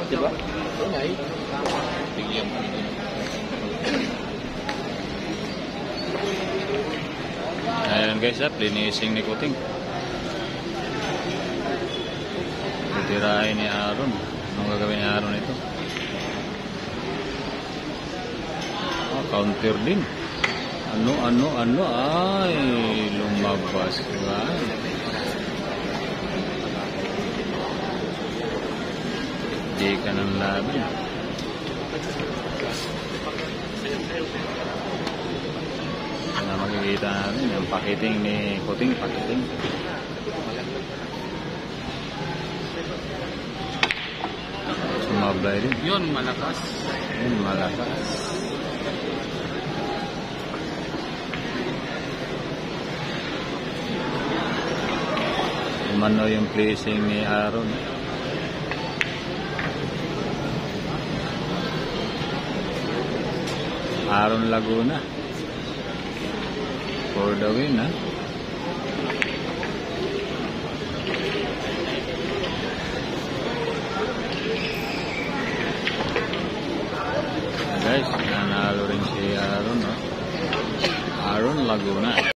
Diba? Bigyan mo. Ayan guys, linisin ni Kuting. Titirahin ni Aaron. Anong gagawin ni Aaron ito? Counter din. Ano? Ay, lumabas. Diba? Di ka ng laban. Na makikita natin yung pakiting ni Kuting. Pakiting. Sumablay din. Yun, malakas. Yun, malakas. Umano yung placing ni Aaron. Aaron Laguna. For the win, ha? Guys, nanalo rin si Aaron, no? Aaron Laguna.